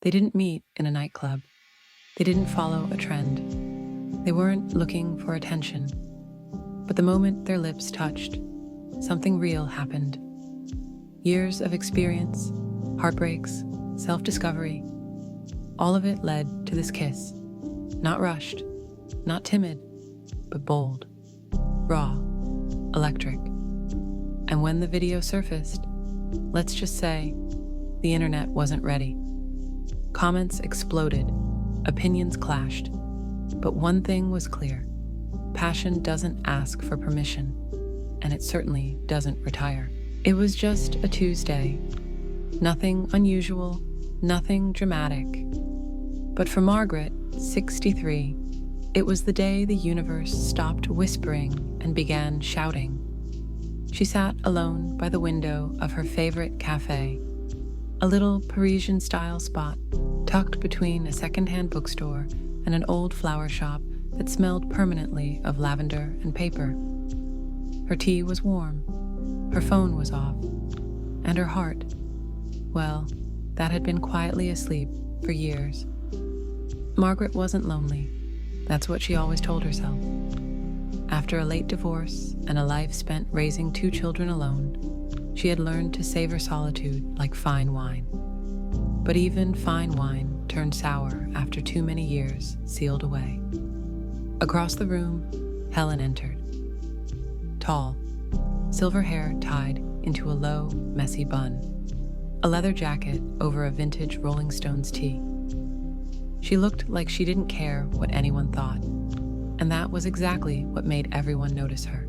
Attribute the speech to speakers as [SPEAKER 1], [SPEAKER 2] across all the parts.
[SPEAKER 1] They didn't meet in a nightclub. They didn't follow a trend. They weren't looking for attention. But the moment their lips touched, something real happened. Years of experience, heartbreaks, self-discovery, all of it led to this kiss. Not rushed, not timid, but bold, raw, electric. And when the video surfaced, let's just say, the internet wasn't ready. Comments exploded, opinions clashed, but one thing was clear. Passion doesn't ask for permission, and it certainly doesn't retire. It was just a Tuesday. Nothing unusual, nothing dramatic. But for Margaret, 63, it was the day the universe stopped whispering and began shouting. She sat alone by the window of her favorite cafe, a little Parisian-style spot tucked between a second-hand bookstore and an old flower shop that smelled permanently of lavender and paper. Her tea was warm, her phone was off, and her heart, well, that had been quietly asleep for years. Margaret wasn't lonely. That's what she always told herself. After a late divorce and a life spent raising 2 children alone, she had learned to savor solitude like fine wine. But even fine wine turned sour after too many years sealed away. Across the room, Helen entered. Tall, silver hair tied into a low, messy bun, a leather jacket over a vintage Rolling Stones tee. She looked like she didn't care what anyone thought, and that was exactly what made everyone notice her.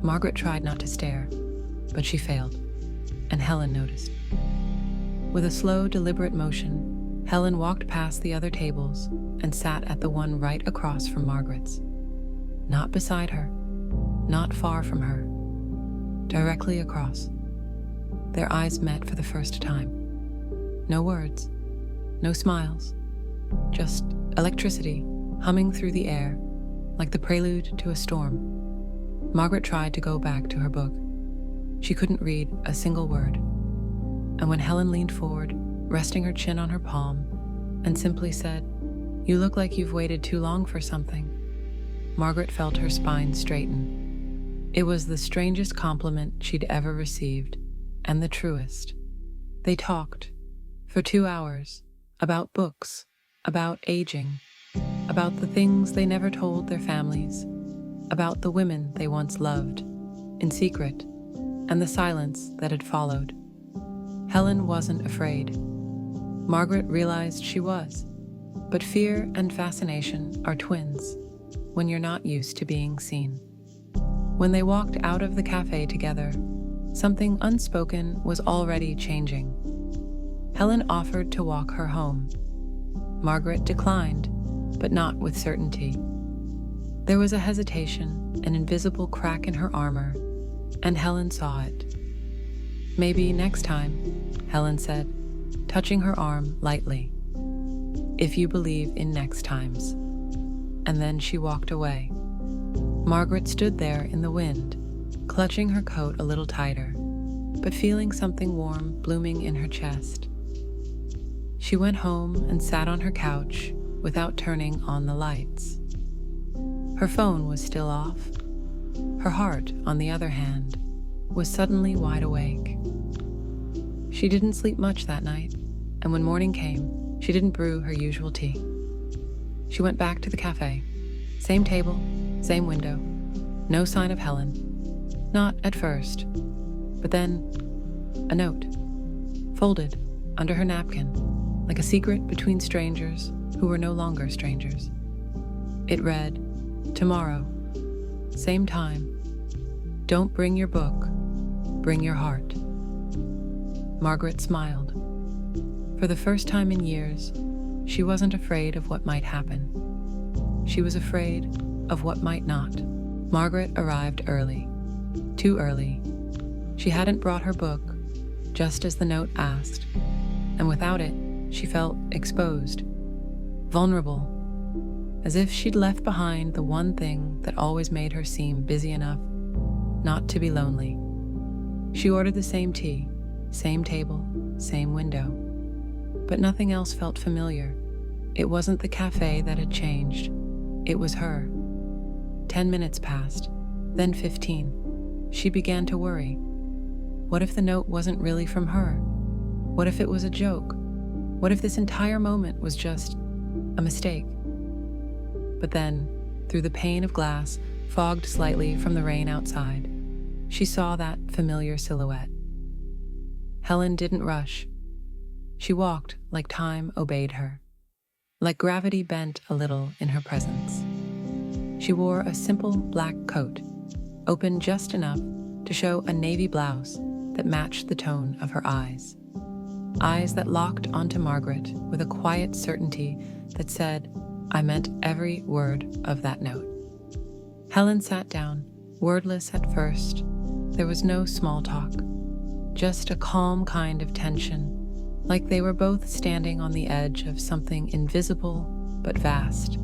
[SPEAKER 1] Margaret tried not to stare, but she failed, and Helen noticed. With a slow, deliberate motion, Helen walked past the other tables and sat at the one right across from Margaret's. Not beside her, not far from her, directly across. Their eyes met for the first time. No words, no smiles, just electricity humming through the air like the prelude to a storm. Margaret tried to go back to her book. She couldn't read a single word. And when Helen leaned forward, resting her chin on her palm, and simply said, "You look like you've waited too long for something," Margaret felt her spine straighten. It was the strangest compliment she'd ever received, and the truest. They talked for 2 hours about books, about aging, about the things they never told their families, about the women they once loved, in secret, and the silence that had followed. Helen wasn't afraid. Margaret realized she was, but fear and fascination are twins when you're not used to being seen. When they walked out of the cafe together, something unspoken was already changing. Helen offered to walk her home. Margaret declined, but not with certainty. There was a hesitation, an invisible crack in her armor, and Helen saw it. "Maybe next time," Helen said, touching her arm lightly. "If you believe in next times." And then she walked away. Margaret stood there in the wind, clutching her coat a little tighter, but feeling something warm blooming in her chest. She went home and sat on her couch without turning on the lights. Her phone was still off. Her heart, on the other hand, was suddenly wide awake. She didn't sleep much that night, and when morning came, she didn't brew her usual tea. She went back to the cafe. Same table, same window. No sign of Helen. Not at first. But then, a note. Folded under her napkin, like a secret between strangers who were no longer strangers. It read, "Tomorrow, same time. Don't bring your book, bring your heart." Margaret smiled. For the first time in years, she wasn't afraid of what might happen. She was afraid of what might not. Margaret arrived early. Too early. She hadn't brought her book, just as the note asked, and without it, she felt exposed, vulnerable, as if she'd left behind the one thing that always made her seem busy enough not to be lonely. She ordered the same tea, same table, same window. but nothing else felt familiar. It wasn't the cafe that had changed. It was her. 10 minutes passed, then 15. She began to worry. What if the note wasn't really from her? What if it was a joke? What if this entire moment was just a mistake? But then, through the pane of glass, fogged slightly from the rain outside, she saw that familiar silhouette. Helen didn't rush. She walked like time obeyed her, like gravity bent a little in her presence. She wore a simple black coat, open just enough to show a navy blouse that matched the tone of her eyes. Eyes that locked onto Margaret with a quiet certainty that said, "I meant every word of that note." Helen sat down, wordless at first. There was no small talk, just a calm kind of tension, like they were both standing on the edge of something invisible but vast.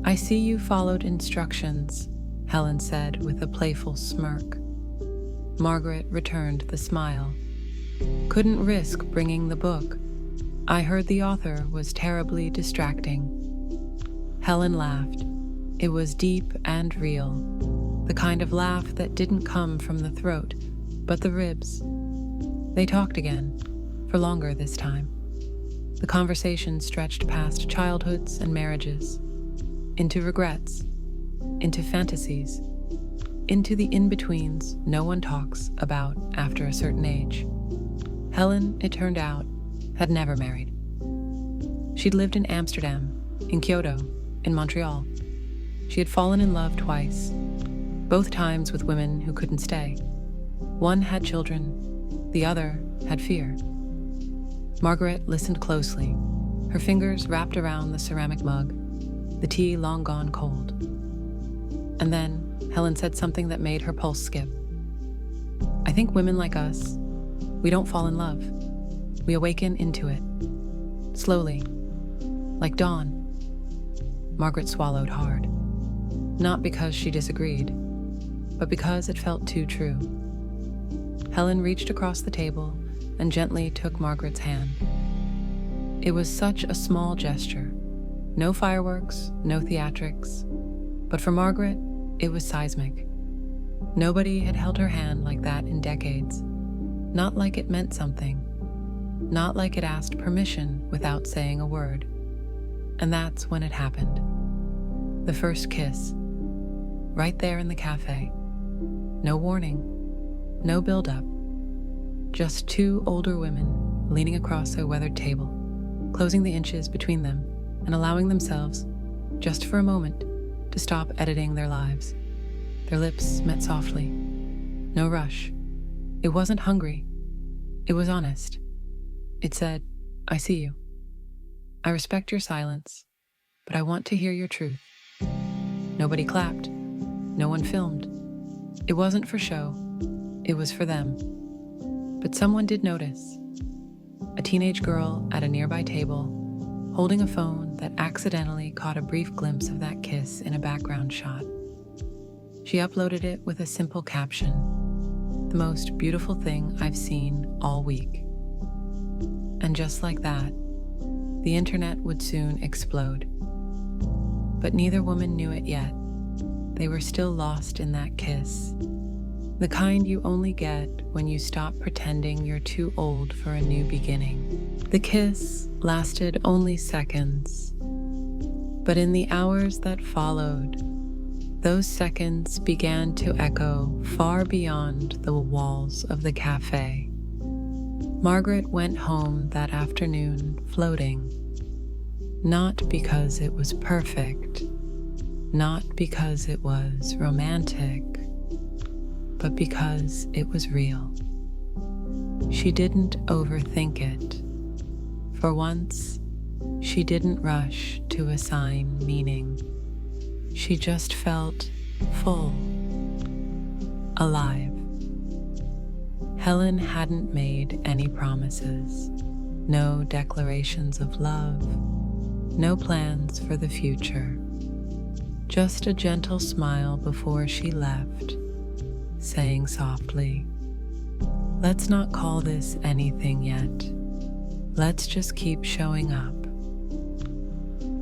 [SPEAKER 1] "I see you followed instructions," Helen said with a playful smirk. Margaret returned the smile. "Couldn't risk bringing the book. I heard the author was terribly distracting." Helen laughed. It was deep and real, the kind of laugh that didn't come from the throat, but the ribs. They talked again, for longer this time. The conversation stretched past childhoods and marriages, into regrets, into fantasies, into the in-betweens no one talks about after a certain age. Helen, it turned out, had never married. She'd lived in Amsterdam, in Kyoto, in Montreal. She had fallen in love twice, both times with women who couldn't stay. One had children, the other had fear. Margaret listened closely, her fingers wrapped around the ceramic mug, the tea long gone cold. And then Helen said something that made her pulse skip. "I think women like us, we don't fall in love. We awaken into it. Slowly. Like dawn." Margaret swallowed hard. Not because she disagreed, but because it felt too true. Helen reached across the table and gently took Margaret's hand. It was such a small gesture. No fireworks, no theatrics. But for Margaret, it was seismic. Nobody had held her hand like that in decades. Not like it meant something. Not like it asked permission without saying a word. And that's when it happened. The first kiss. Right there in the cafe. No warning. No build-up. Just two older women leaning across a weathered table, closing the inches between them and allowing themselves, just for a moment, to stop editing their lives. Their lips met softly. No rush. It wasn't hungry. It was honest. It said, "I see you. I respect your silence, but I want to hear your truth." Nobody clapped. No one filmed. It wasn't for show. It was for them. But someone did notice. A teenage girl at a nearby table, holding a phone that accidentally caught a brief glimpse of that kiss in a background shot. She uploaded it with a simple caption, "The most beautiful thing I've seen all week." And just like that, the internet would soon explode. But neither woman knew it yet. They were still lost in that kiss. The kind you only get when you stop pretending you're too old for a new beginning. The kiss lasted only seconds. But in the hours that followed, those seconds began to echo far beyond the walls of the cafe. Margaret went home that afternoon floating. Not because it was perfect, not because it was romantic, but because it was real. She didn't overthink it. For once, she didn't rush to assign meaning. She just felt full, alive. Helen hadn't made any promises, no declarations of love, no plans for the future. Just a gentle smile before she left, saying softly, "Let's not call this anything yet. Let's just keep showing up.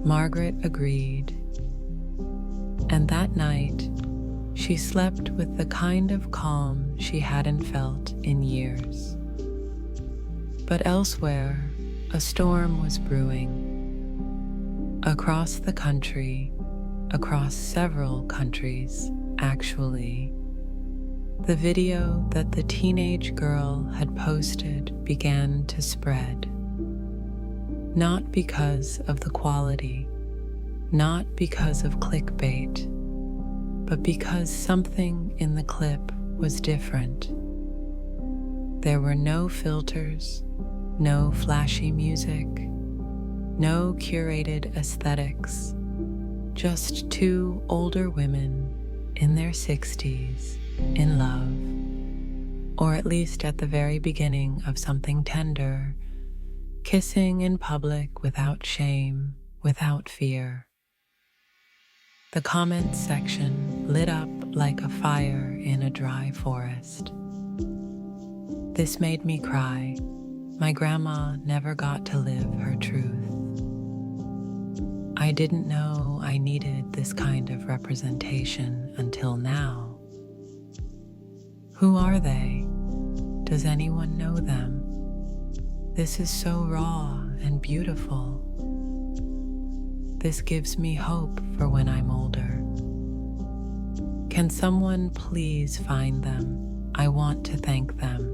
[SPEAKER 1] Margaret agreed, and that night she slept with the kind of calm she hadn't felt in years. But elsewhere, a storm was brewing. Across the country, across several countries, actually, the video that the teenage girl had posted began to spread. Not because of the quality, not because of clickbait, but because something in the clip was different. There were no filters, no flashy music, no curated aesthetics, just two older women in their 60s in love, or at least at the very beginning of something tender, kissing in public without shame, without fear. The comments section lit up like a fire in a dry forest. This made me cry. My grandma never got to live her truth. I didn't know I needed this kind of representation until now. Who are they? Does anyone know them? This is so raw and beautiful. This gives me hope for when I'm older. Can someone please find them? I want to thank them.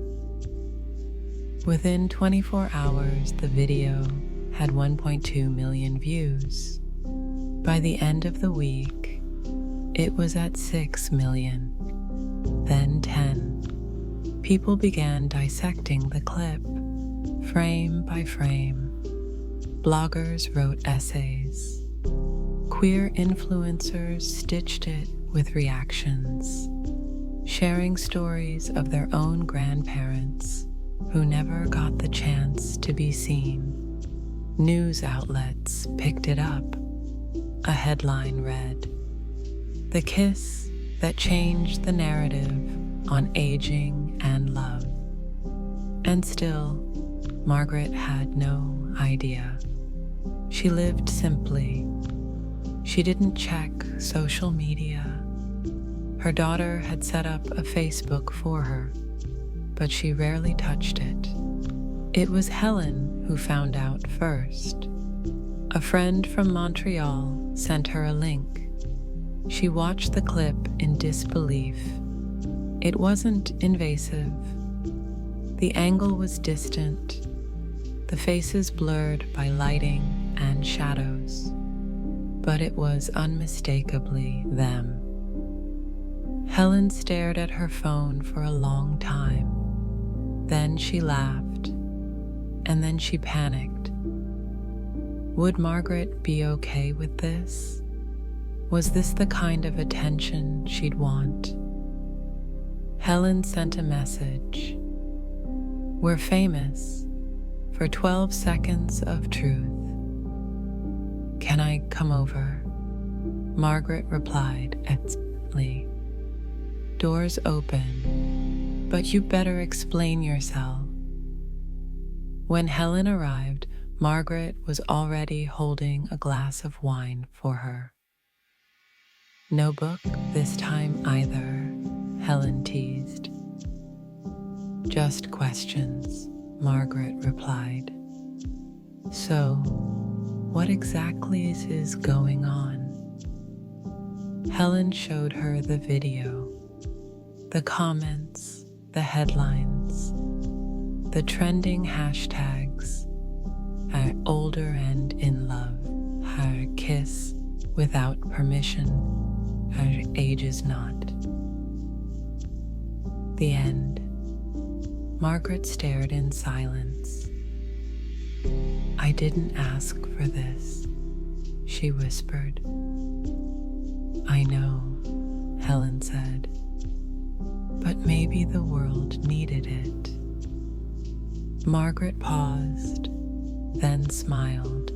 [SPEAKER 1] Within 24 hours, the video had 1.2 million views. By the end of the week, it was at 6 million, then 10. People began dissecting the clip, frame by frame. Bloggers wrote essays. Queer influencers stitched it with reactions, sharing stories of their own grandparents who never got the chance to be seen. News outlets picked it up. A headline read, "The Kiss That Changed the Narrative on Aging and Love." And still, Margaret had no idea. She lived simply. She didn't check social media. Her daughter had set up a Facebook for her, but she rarely touched it. It was Helen who found out first. A friend from Montreal sent her a link. She watched the clip in disbelief. It wasn't invasive. The angle was distant, the faces blurred by lighting and shadows, but it was unmistakably them. Helen stared at her phone for a long time. Then she laughed, and then she panicked. Would Margaret be okay with this? Was this the kind of attention she'd want? Helen sent a message. "We're famous for 12 seconds of truth. Can I come over?" Margaret replied excitedly. "Doors open, but you better explain yourself." When Helen arrived, Margaret was already holding a glass of wine for her. "No book this time either," Helen teased. "Just questions," Margaret replied. "So, what exactly is going on?" Helen showed her the video, the comments, the headlines, the trending hashtags, her older and in love, her kiss without permission, her age is not. The end. Margaret stared in silence. "I didn't ask for this," she whispered. "I know," Helen said, "but maybe the world needed it." Margaret paused, then smiled.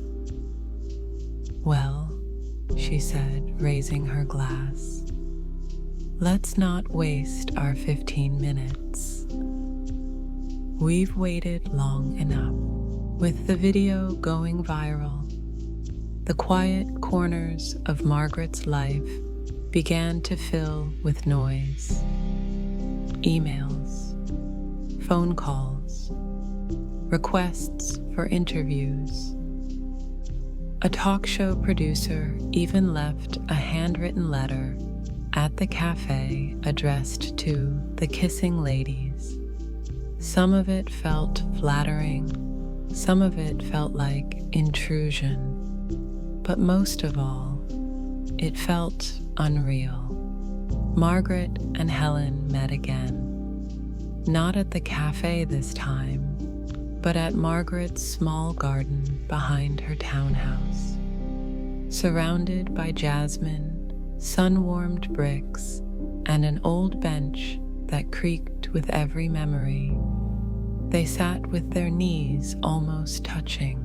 [SPEAKER 1] "Well," she said, raising her glass, "let's not waste our 15 minutes. We've waited long enough. With the video going viral, the quiet corners of Margaret's life began to fill with noise. Emails, phone calls, requests for interviews. A talk show producer even left a handwritten letter at the cafe addressed to the Kissing Ladies. Some of it felt flattering, some of it felt like intrusion, but most of all, it felt unreal. Margaret and Helen met again, not at the cafe this time, but at Margaret's small garden behind her townhouse. Surrounded by jasmine, sun-warmed bricks, and an old bench that creaked with every memory, they sat with their knees almost touching.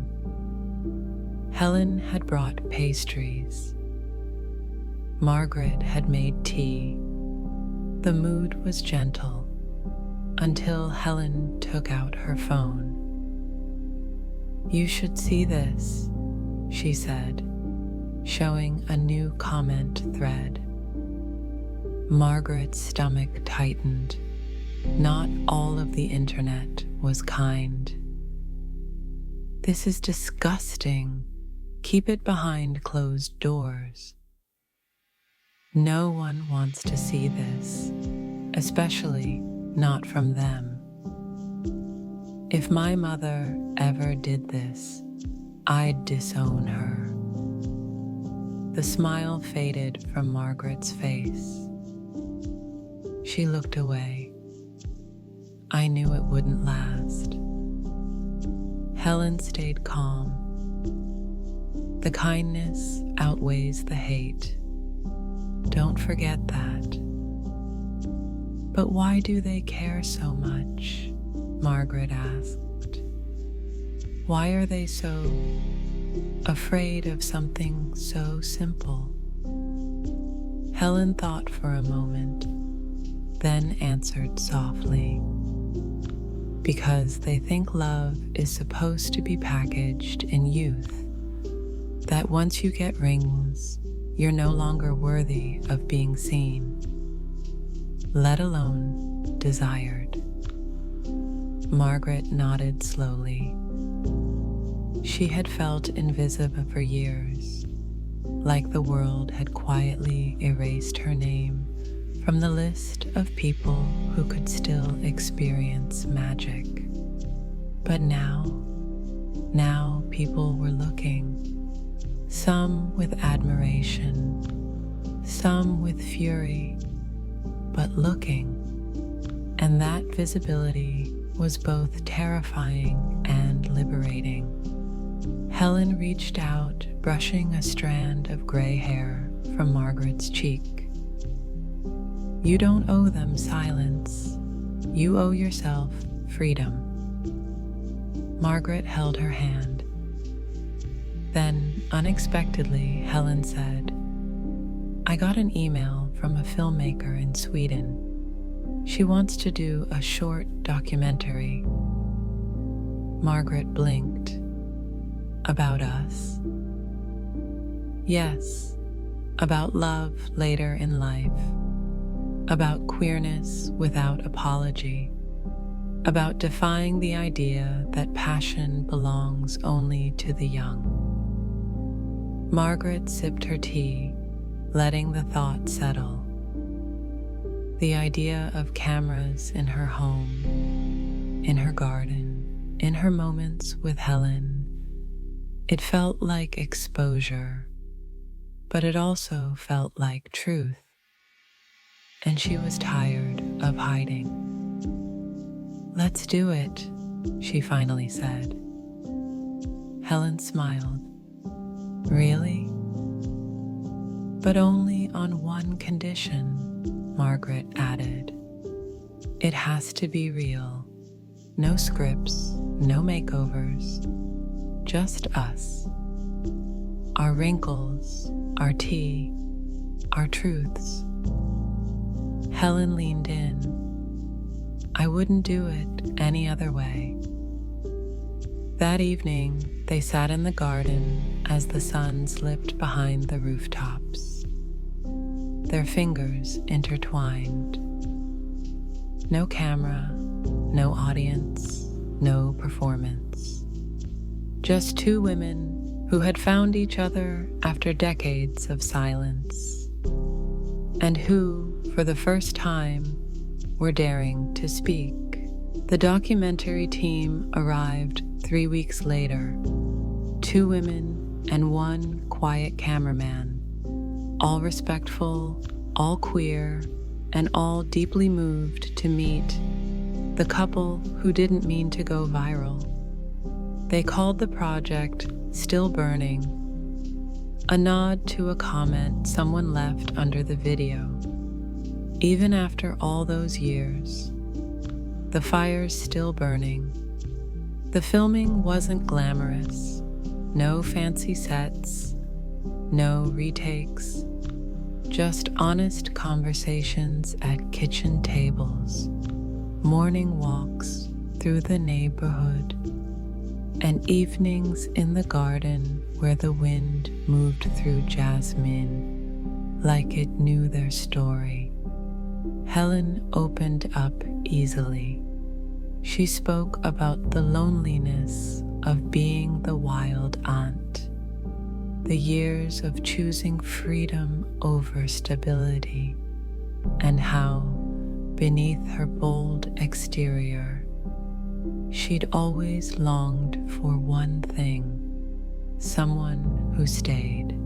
[SPEAKER 1] Helen had brought pastries. Margaret had made tea. The mood was gentle until Helen took out her phone. "You should see this," she said, showing a new comment thread. Margaret's stomach tightened. Not all of the internet was kind. "This is disgusting. Keep it behind closed doors." No one wants to see this, especially not from them. If my mother ever did this, I'd disown her. The smile faded from Margaret's face. She looked away. I knew it wouldn't last. Helen stayed calm. The kindness outweighs the hate. Don't forget that. "But why do they care so much?" Margaret asked. "Why are they so afraid of something so simple?" Helen thought for a moment, then answered softly. "Because they think love is supposed to be packaged in youth, that once you get rings, you're no longer worthy of being seen, let alone desired." Margaret nodded slowly. She had felt invisible for years, like the world had quietly erased her name from the list of people who could still experience magic. But now people were looking, some with admiration, some with fury, but looking, and that visibility was both terrifying and liberating. Helen reached out, brushing a strand of gray hair from Margaret's cheek. "You don't owe them silence. You owe yourself freedom." Margaret held her hand. Then, unexpectedly, Helen said, "I got an email from a filmmaker in Sweden. She wants to do a short documentary." Margaret blinked. "About us?" "Yes, about love later in life, about queerness without apology, about defying the idea that passion belongs only to the young." Margaret sipped her tea, letting the thought settle. The idea of cameras in her home, in her garden, in her moments with Helen, it felt like exposure, but it also felt like truth. And she was tired of hiding. "Let's do it," she finally said. Helen smiled. "Really?" "But only on one condition," Margaret added. "It has to be real. No scripts, no makeovers. Just us. Our wrinkles, our tea, our truths." Helen leaned in. "I wouldn't do it any other way." That evening, they sat in the garden as the sun slipped behind the rooftops, their fingers intertwined. No camera, no audience, no performance. Just two women who had found each other after decades of silence, and who, for the first time, were daring to speak. The documentary team arrived 3 weeks later, 2 women and 1 quiet cameraman, all respectful, all queer, and all deeply moved to meet the couple who didn't mean to go viral. They called the project Still Burning, a nod to a comment someone left under the video. Even after all those years, the fire's still burning. The filming wasn't glamorous, no fancy sets, no retakes, just honest conversations at kitchen tables, morning walks through the neighborhood, and evenings in the garden where the wind moved through jasmine like it knew their story. Helen opened up easily. She spoke about the loneliness of being the wild aunt, the years of choosing freedom over stability, and how, beneath her bold exterior, she'd always longed for one thing: someone who stayed.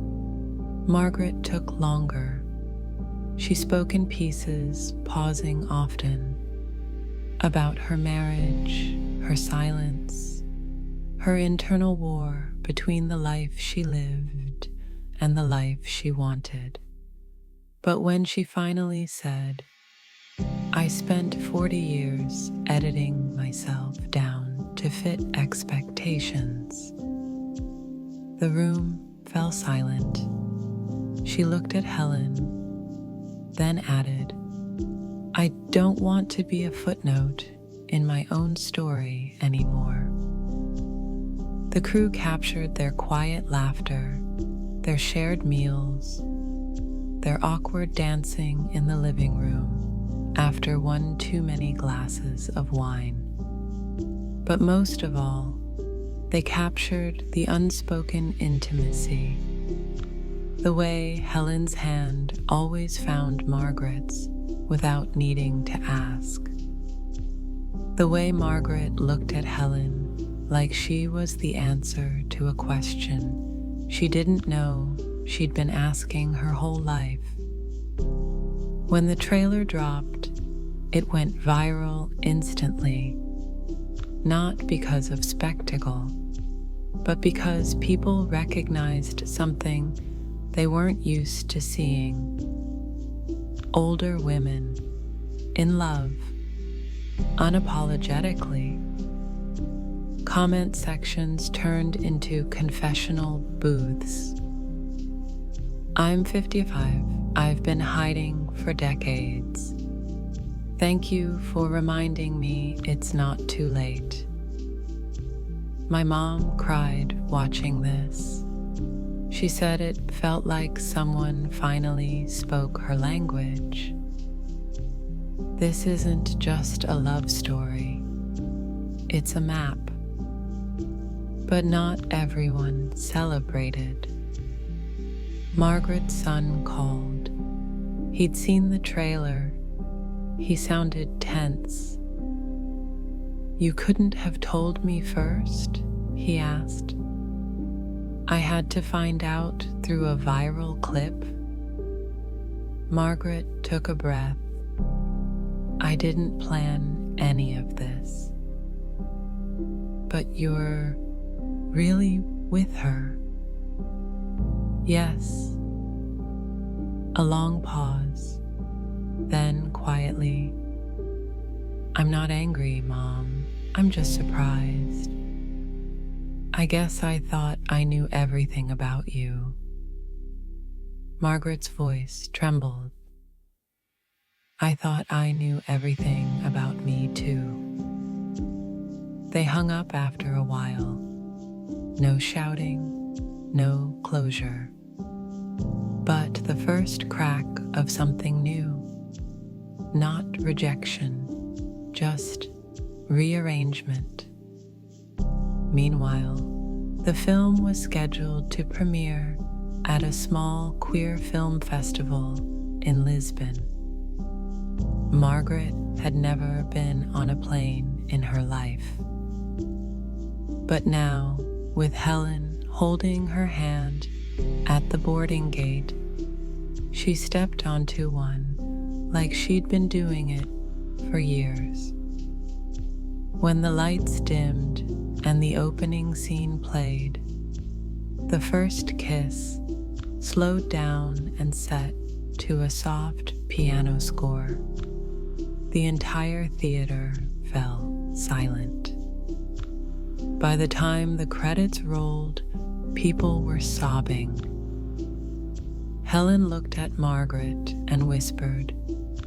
[SPEAKER 1] Margaret took longer. She spoke in pieces, pausing often, about her marriage, her silence, her internal war between the life she lived and the life she wanted. But when she finally said, "I spent 40 years editing myself down to fit expectations," the room fell silent. She looked at Helen, then added, "I don't want to be a footnote in my own story anymore." The crew captured their quiet laughter, their shared meals, their awkward dancing in the living room after one too many glasses of wine. But most of all, they captured the unspoken intimacy, the way Helen's hand always found Margaret's without needing to ask. The way Margaret looked at Helen like she was the answer to a question she didn't know she'd been asking her whole life. When the trailer dropped, it went viral instantly, not because of spectacle, but because people recognized something they weren't used to seeing. Older women, in love, unapologetically. Comment sections turned into confessional booths. "I'm 55. I've been hiding for decades. Thank you for reminding me it's not too late. My mom cried watching this. She said it felt like someone finally spoke her language. This isn't just a love story. It's a map." But not everyone celebrated. Margaret's son called. He'd seen the trailer. He sounded tense. "You couldn't have told me first?" he asked. "I had to find out through a viral clip." Margaret took a breath. "I didn't plan any of this." "But you're really with her?" "Yes." A long pause, then quietly, "I'm not angry, Mom. I'm just surprised. I guess I thought I knew everything about you." Margaret's voice trembled. "I thought I knew everything about me too." They hung up after a while, no shouting, no closure, but the first crack of something new. Not rejection, just rearrangement. Meanwhile, the film was scheduled to premiere at a small queer film festival in Lisbon. Margaret had never been on a plane in her life. But now, with Helen holding her hand at the boarding gate, she stepped onto one like she'd been doing it for years. When the lights dimmed and the opening scene played, the first kiss slowed down and set to a soft piano score. The entire theater fell silent. By the time the credits rolled, people were sobbing. Helen looked at Margaret and whispered,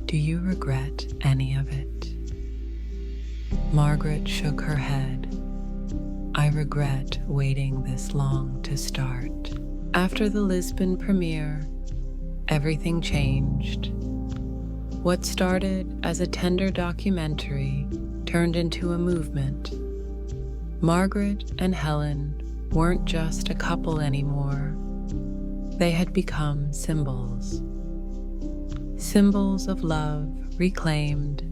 [SPEAKER 1] "Do you regret any of it?" Margaret shook her head. "I regret waiting this long to start." After the Lisbon premiere, everything changed. What started as a tender documentary turned into a movement. Margaret and Helen weren't just a couple anymore. They had become symbols. Symbols of love reclaimed,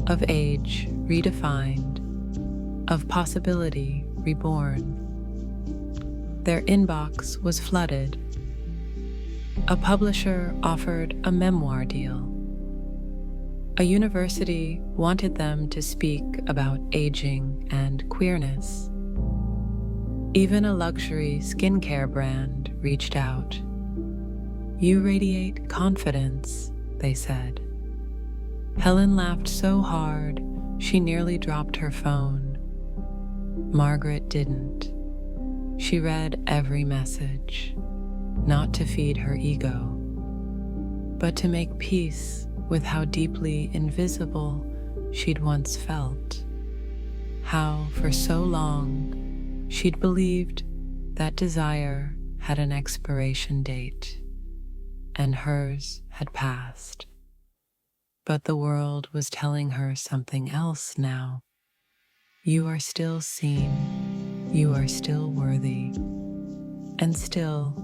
[SPEAKER 1] of age redefined, of possibility reborn. Their inbox was flooded. A publisher offered a memoir deal. A university wanted them to speak about aging and queerness. Even a luxury skincare brand reached out. "You radiate confidence," they said. Helen laughed so hard she nearly dropped her phone. Margaret didn't. She read every message, not to feed her ego, but to make peace with how deeply invisible she'd once felt. How, for so long, she'd believed that desire had an expiration date, and hers had passed. But the world was telling her something else now. You are still seen, you are still worthy. And still,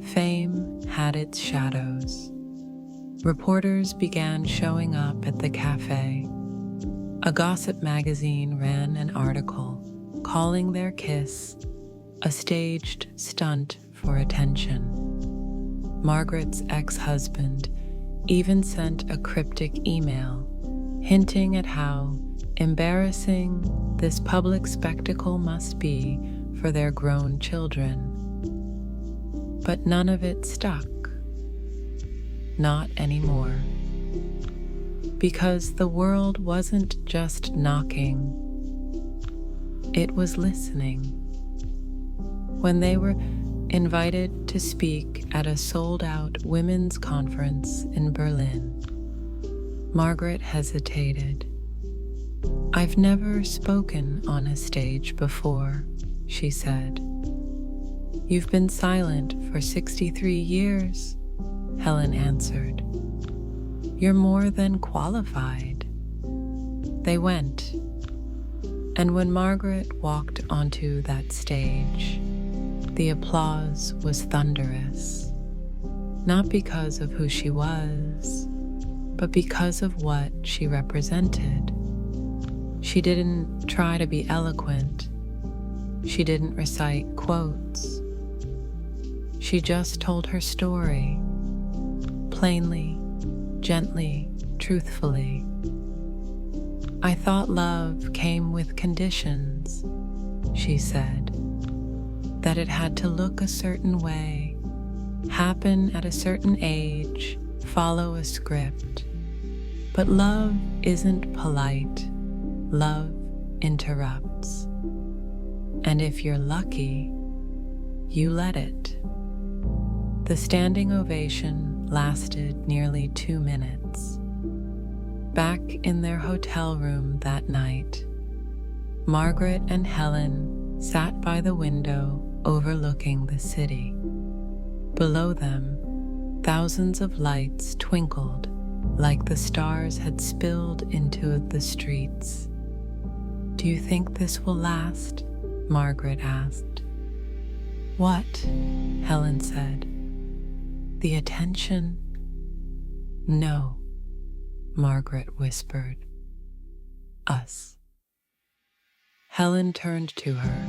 [SPEAKER 1] fame had its shadows. Reporters began showing up at the cafe. A gossip magazine ran an article calling their kiss a staged stunt for attention. Margaret's ex-husband even sent a cryptic email hinting at how embarrassing this public spectacle must be for their grown children. But none of it stuck. Not anymore. Because the world wasn't just knocking, it was listening. When they were invited to speak at a sold-out women's conference in Berlin, Margaret hesitated. "I've never spoken on a stage before," she said. "You've been silent for 63 years, Helen answered. "You're more than qualified." They went, and when Margaret walked onto that stage, the applause was thunderous, not because of who she was, but because of what she represented. She didn't try to be eloquent. She didn't recite quotes. She just told her story, plainly, gently, truthfully. "I thought love came with conditions," she said, "that it had to look a certain way, happen at a certain age, follow a script. But love isn't polite. Love interrupts. And if you're lucky, you let it." The standing ovation lasted nearly 2 minutes. Back in their hotel room that night, Margaret and Helen sat by the window overlooking the city. Below them, thousands of lights twinkled like the stars had spilled into the streets. "Do you think this will last?" Margaret asked. "What?" Helen said. "The attention?" "No," Margaret whispered. "Us." Helen turned to her.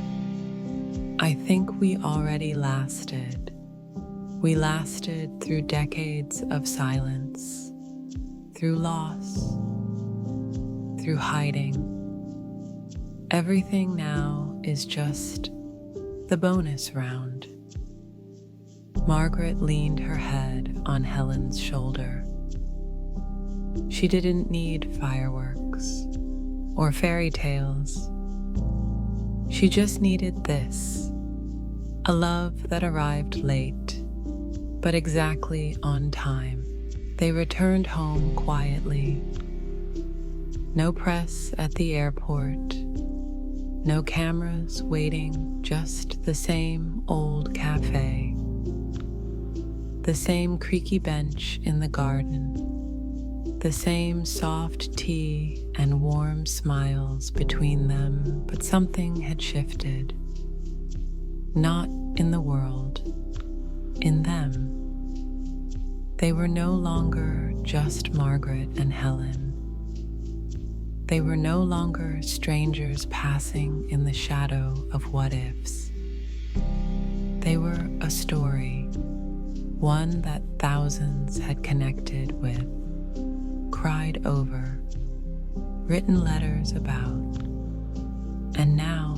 [SPEAKER 1] "I think we already lasted. We lasted through decades of silence, through loss, through hiding. Everything now is just the bonus round." Margaret leaned her head on Helen's shoulder. She didn't need fireworks or fairy tales. She just needed this, a love that arrived late, but exactly on time. They returned home quietly. No press at the airport, no cameras waiting, just the same old cafe, the same creaky bench in the garden, the same soft tea and warm smiles between them, but something had shifted. Not in the world, in them. They were no longer just Margaret and Helen. They were no longer strangers passing in the shadow of what-ifs. They were a story, one that thousands had connected with, cried over, written letters about, and now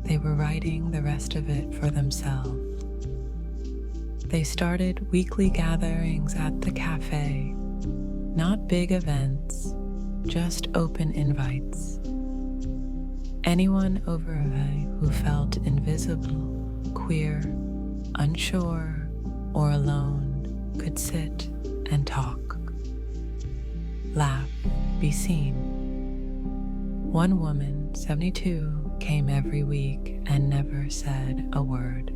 [SPEAKER 1] they were writing the rest of it for themselves. They started weekly gatherings at the cafe, not big events, just open invites. Anyone over who felt invisible, queer, unsure, or alone could sit and talk, laugh, be seen. One woman, 72, came every week and never said a word.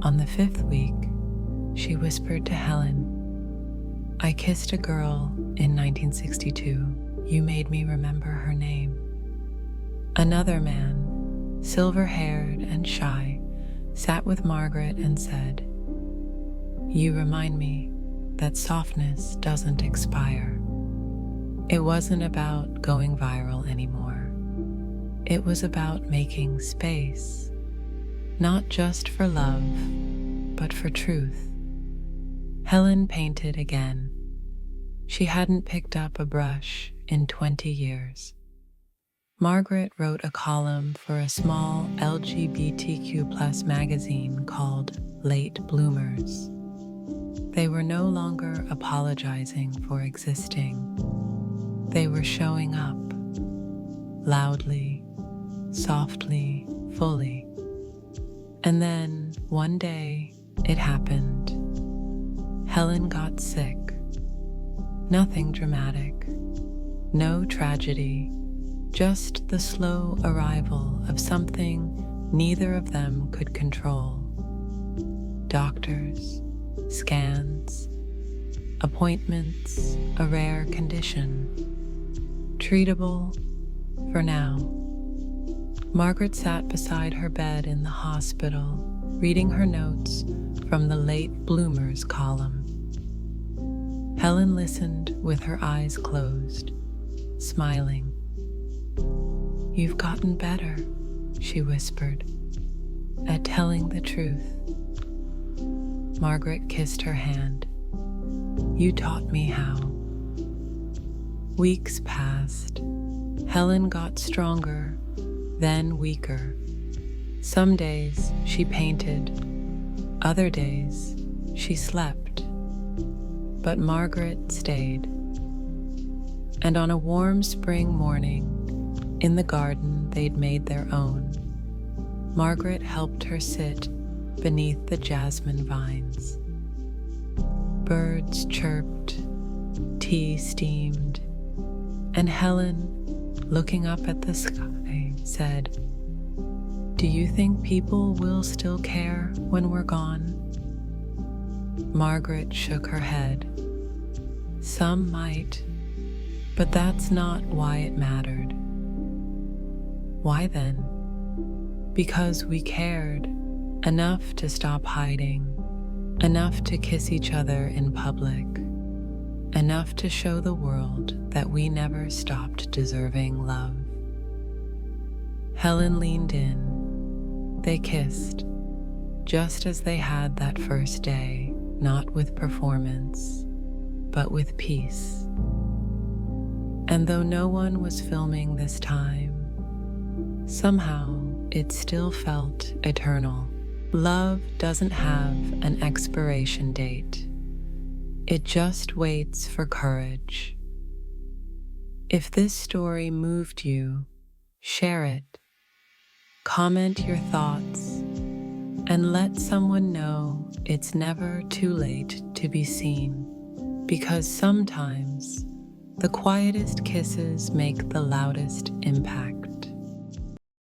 [SPEAKER 1] On the 5th week, she whispered to Helen, "I kissed a girl in 1962. You made me remember her name." Another man, silver-haired and shy, sat with Margaret and said, "You remind me that softness doesn't expire." It wasn't about going viral anymore. It was about making space, not just for love, but for truth. Helen painted again. She hadn't picked up a brush in 20 years. Margaret wrote a column for a small LGBTQ+ magazine called Late Bloomers. They were no longer apologizing for existing. They were showing up, loudly, softly, fully. And then, one day, it happened. Helen got sick. Nothing dramatic, no tragedy, just the slow arrival of something neither of them could control. Doctors, scans, appointments, a rare condition. Treatable for now. Margaret sat beside her bed in the hospital, reading her notes from the Late Bloomers column. Helen listened with her eyes closed, smiling. "You've gotten better," she whispered, "at telling the truth." Margaret kissed her hand. "You taught me how." Weeks passed. Helen got stronger, then weaker. Some days she painted, other days she slept. But Margaret stayed. And on a warm spring morning, in the garden they'd made their own, Margaret helped her sit beneath the jasmine vines. Birds chirped, tea steamed, and Helen, looking up at the sky, said, Do you think people will still care when we're gone? Margaret shook her head. Some might, but that's not why it mattered. Why then? Because we cared enough to stop hiding, enough to kiss each other in public, enough to show the world that we never stopped deserving love. Helen leaned in. They kissed, just as they had that first day, not with performance, but with peace. And though no one was filming this time, somehow it still felt eternal. Love doesn't have an expiration date. It just waits for courage. If this story moved you, share it. Comment your thoughts and let someone know it's never too late to be seen, because sometimes the quietest kisses make the loudest impact.